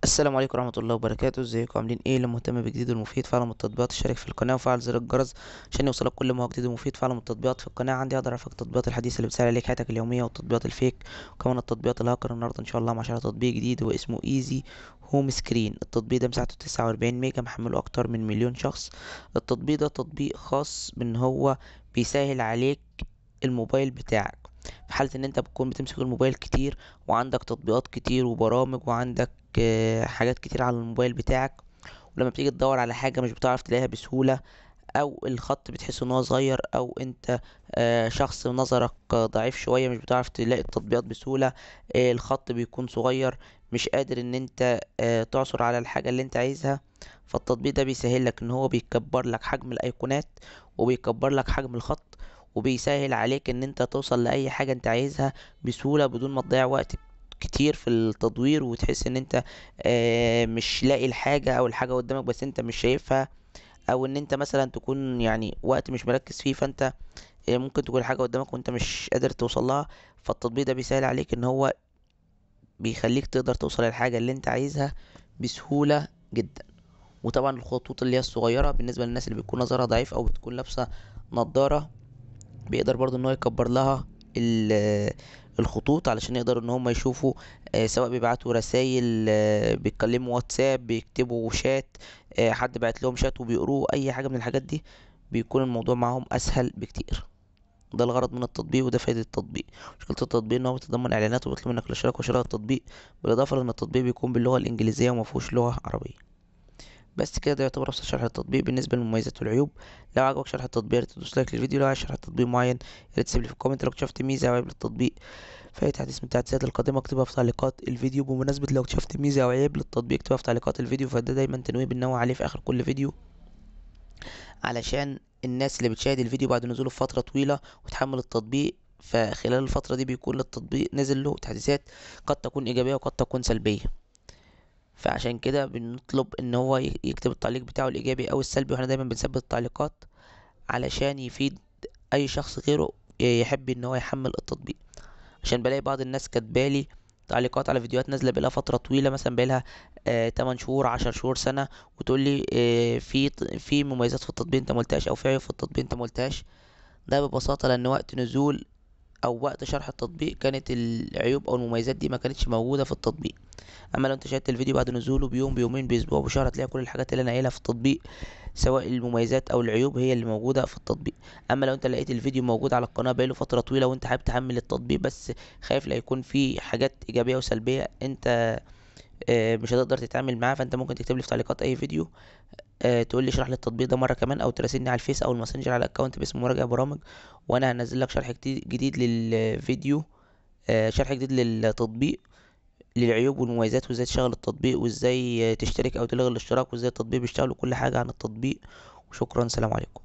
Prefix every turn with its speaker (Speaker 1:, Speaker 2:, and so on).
Speaker 1: السلام عليكم ورحمة الله وبركاته. ازيكم عاملين ايه؟ اللي مهتم بجديد والمفيد فعلا من التطبيقات اشترك في القناة وفعل زر الجرس عشان يوصلك كل ما هو جديد ومفيد فعلا من التطبيقات في القناة. عندي اقدر افك التطبيقات الحديثة اللي بتسهل عليك حياتك اليومية والتطبيقات الفيك وكمان التطبيقات الهاكر. النهاردة ان شاء الله مع شرح تطبيق جديد واسمه ايزي هوم سكرين. التطبيق ده مساحته 49 ميجا، محمله اكتر من مليون شخص. التطبيق ده تطبيق خاص بان هو بيسهل عليك الموبايل بتاعك في حالة ان انت بتكون بتمسك الموبايل كتير وعندك تطبيقات كتير وبرامج وعندك حاجات كتير على الموبايل بتاعك، ولما بتيجي تدور على حاجة مش بتعرف تلاقيها بسهولة، او الخط بتحس ان هو صغير، او انت شخص نظرك ضعيف شوية مش بتعرف تلاقي التطبيقات بسهولة. الخط بيكون صغير، مش قادر ان انت تعثر على الحاجة اللي انت عايزها. فالتطبيق ده بيسهل لك ان هو بيكبر لك حجم الايقونات وبيكبر لك حجم الخط، وبيسهل عليك ان انت توصل لاي حاجة انت عايزها بسهولة بدون ما تضيع وقت كتير في التدوير، وتحس ان انت مش لاقي الحاجة او الحاجة قدامك بس انت مش شايفها، او ان انت مثلا تكون يعني وقت مش مركز فيه، فانت ممكن تكون حاجة قدامك وانت مش قادر توصل لها. فالتطبيق ده بيسهل عليك ان هو بيخليك تقدر توصل للحاجة اللي انت عايزها بسهولة جدا. وطبعا الخطوط اللي هي الصغيرة بالنسبة للناس اللي بيكون نظرها ضعيف او بتكون لابسة نظارة، بيقدر برضو ان هو يكبر لها الخطوط علشان يقدروا ان هم يشوفوا، سواء بيبعتوا رسائل، بيتكلموا واتساب، بيكتبوا شات، حد بعت لهم شات وبيقروه، اي حاجة من الحاجات دي بيكون الموضوع معاهم اسهل بكتير. ده الغرض من التطبيق وده فايدة التطبيق. مشكلة التطبيق ان هو بيتضمن اعلانات وبيطلب منك الاشتراك وشراء التطبيق، بالاضافة لان التطبيق بيكون باللغة الانجليزية ومفهوش لغة عربية. بس كده ده يعتبر ابسط شرح التطبيق بالنسبه للمميزات والعيوب. لو عجبك شرح التطبيق يا ريت تدوس لايك للفيديو. لو عايز شرح تطبيق معين يا ريت تسيب لي في الكومنت. لو اكتشفت ميزه او عيب للتطبيق في اي تحديث من التحديثات القادمه اكتبها في تعليقات الفيديو. بمناسبه لو اكتشفت ميزه او عيب للتطبيق اكتبها في تعليقات الفيديو، فده دايما تنويه بننوه عليه في اخر كل فيديو علشان الناس اللي بتشاهد الفيديو بعد نزوله بفتره طويله وتحمل التطبيق، فخلال الفتره دي بيكون للتطبيق نزل له تحديثات قد تكون ايجابيه وقد تكون سلبيه. فعشان كده بنطلب ان هو يكتب التعليق بتاعه الايجابي او السلبي، واحنا دايما بنثبت التعليقات علشان يفيد اي شخص غيره يحب ان هو يحمل التطبيق. عشان بلاقي بعض الناس كاتبالي تعليقات على فيديوهات نازله بقالها فتره طويله، مثلا بقالها 8 شهور، 10 شهور، سنه، وتقول لي في مميزات في التطبيق انت مقلتهاش او في عيوب في التطبيق انت مقلتهاش. ده ببساطه لان وقت نزول او وقت شرح التطبيق كانت العيوب او المميزات دي ما كانتش موجوده في التطبيق. اما لو انت شاهدت الفيديو بعد نزوله بيوم، بيومين، باسبوع، بشهر، هتلاقي كل الحاجات اللي انا قايلها في التطبيق سواء المميزات او العيوب هي اللي موجوده في التطبيق. اما لو انت لقيت الفيديو موجود على القناه بقاله فتره طويله وانت حابب تحمل التطبيق بس خايف لا يكون فيه حاجات ايجابيه وسلبيه انت مش هتقدر تتعامل معاه، فانت ممكن تكتب لي في تعليقات اي فيديو تقول لي اشرح لي التطبيق ده مره كمان، او تراسلني على الفيس او الماسنجر على الاكونت باسم مراجع برامج، وانا هنزل لك شرح جديد للفيديو، شرح جديد للتطبيق، للعيوب والمميزات، وازاي تشغل التطبيق، وازاي تشترك او تلغي الاشتراك، وازاي التطبيق بيشتغل، وكل حاجة عن التطبيق. وشكرا، سلام عليكم.